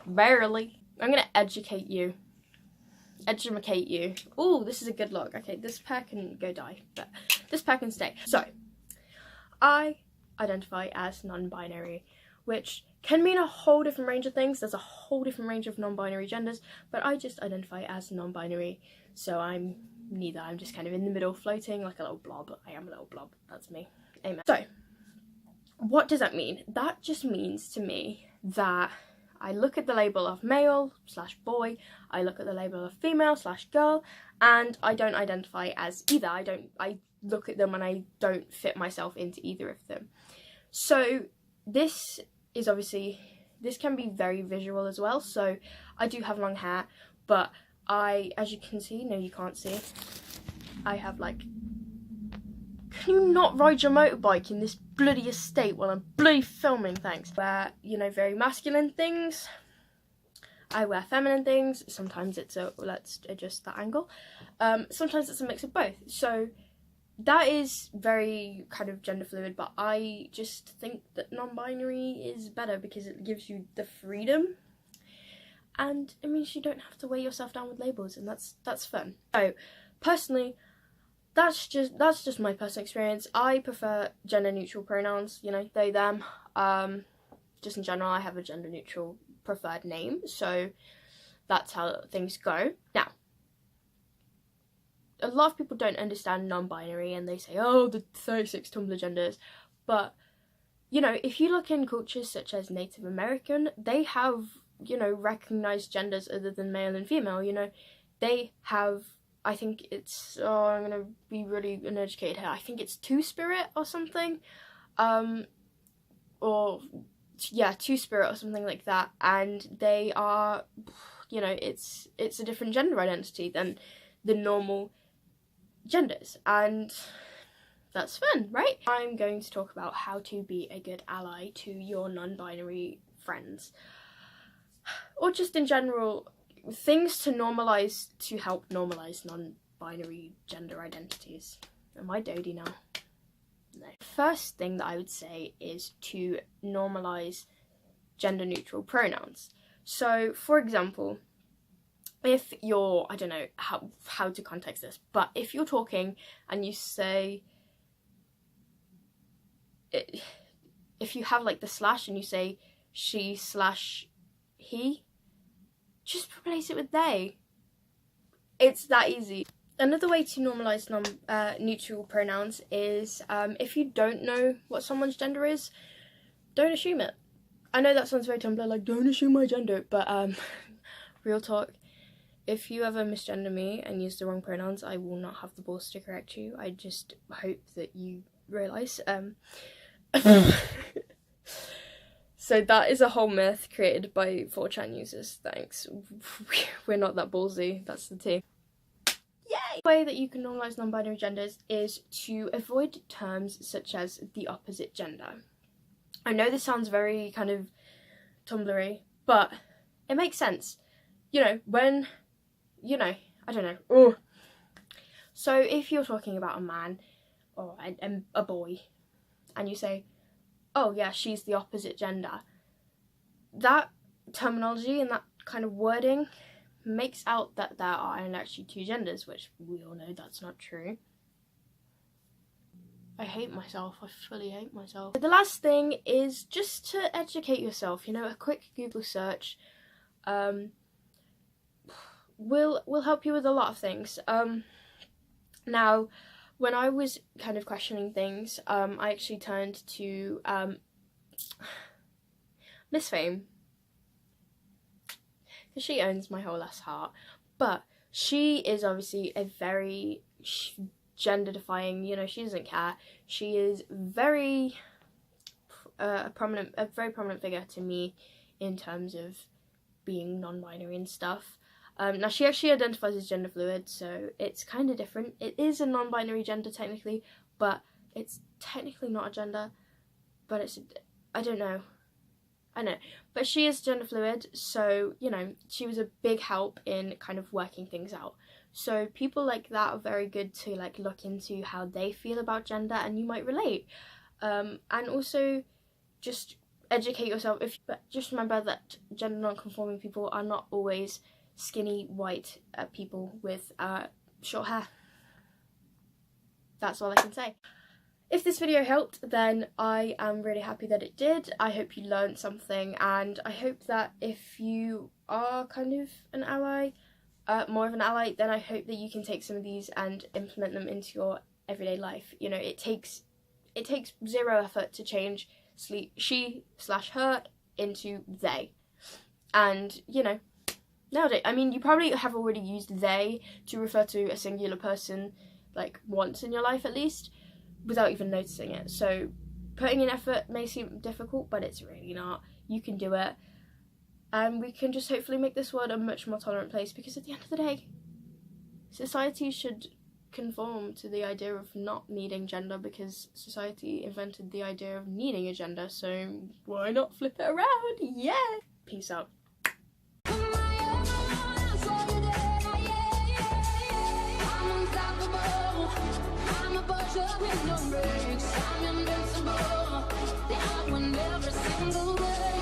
Barely. I'm gonna educate you. Educate you. Oh, this is a good look. Okay, this pair can go die, but this pair can stay. So, I identify as non-binary, which can mean a whole different range of things. There's a whole different range of non-binary genders, but I just identify as non-binary, so I'm neither. I'm just kind of in the middle, floating like a little blob. I am a little blob. That's me. Amen. So, what does that mean? That just means to me that I look at the label of male / boy, I look at the label of female / girl, and I don't identify as either. I look at them and I don't fit myself into either of them. So this is obviously, this can be very visual as well. So I do have long hair, but as you can see, no you can't see, I have like, can you not ride your motorbike in this bloody estate while I'm bloody filming? Thanks. Wear, you know, very masculine things. I wear feminine things. Sometimes it's a, let's adjust that angle. Sometimes it's a mix of both. So that is very kind of gender fluid, but I just think that non-binary is better because it gives you the freedom. And it means you don't have to weigh yourself down with labels, and that's fun. So personally, that's just my personal experience. I prefer gender neutral pronouns, you know, they, them. Just in general, I have a gender neutral preferred name, so that's how things go. Now, a lot of people don't understand non-binary and they say, oh, the 36 Tumblr genders, but, you know, if you look in cultures such as Native American, they have, you know, recognized genders other than male and female, you know, they have, I think it's, oh, I'm gonna be really uneducated here, I think it's Two-Spirit or something, or, yeah, Two-Spirit or something like that, and they are, you know, it's a different gender identity than the normal genders, and that's fun, right? I'm going to talk about how to be a good ally to your non-binary friends, or just in general, things to normalize, to help normalize non-binary gender identities. Am I dodie now? No. First thing that I would say is to normalize gender neutral pronouns. So, for example, if you're, I don't know how to context this, but if you're talking and you say, if you have like the slash and you say she/he, just replace it with they. It's that easy. Another way to normalize neutral pronouns is if you don't know what someone's gender is, don't assume it. I know that sounds very Tumblr, like don't assume my gender, but real talk, if you ever misgender me and use the wrong pronouns, I will not have the balls to correct you. I just hope that you realise. So that is a whole myth created by 4chan users, thanks. We're not that ballsy, that's the tea. Yay! The way that you can normalise non-binary genders is to avoid terms such as the opposite gender. I know this sounds very kind of Tumblr-y, but it makes sense. You know, when, you know, I don't know. Ugh. So if you're talking about a man or a boy and you say, oh yeah, she's the opposite gender, that terminology and that kind of wording makes out that there are actually two genders, which we all know that's not true. I hate myself, I fully hate myself. The last thing is just to educate yourself, you know, a quick Google search will help you with a lot of things. Now, when I was kind of questioning things, I actually turned to Miss Fame, because she owns my whole ass heart, but she is obviously a very gender defying, you know, she doesn't care. She is very a very prominent figure to me in terms of being non-binary and stuff. Now she actually identifies as gender fluid, so it's kind of different. It is a non-binary gender technically, but it's technically not a gender, but it's, I don't know, but she is gender fluid, so, you know, she was a big help in kind of working things out. So people like that are very good to like look into how they feel about gender, and you might relate. And also just educate yourself. But just remember that gender non-conforming people are not always skinny white people with short hair. That's all I can say. If this video helped, then I am really happy that it did. I hope you learned something, and I hope that if you are kind of an ally, more of an ally, then I hope that you can take some of these and implement them into your everyday life. You know, it takes 0 effort to change she/her into they. And, you know, nowadays, I mean, you probably have already used they to refer to a singular person, like, once in your life at least, without even noticing it. So putting in effort may seem difficult, but it's really not. You can do it, and we can just hopefully make this world a much more tolerant place, because at the end of the day, society should conform to the idea of not needing gender, because society invented the idea of needing a gender, so why not flip it around? Yeah! Peace out. With no breaks, I'm invincible. The hour when every single day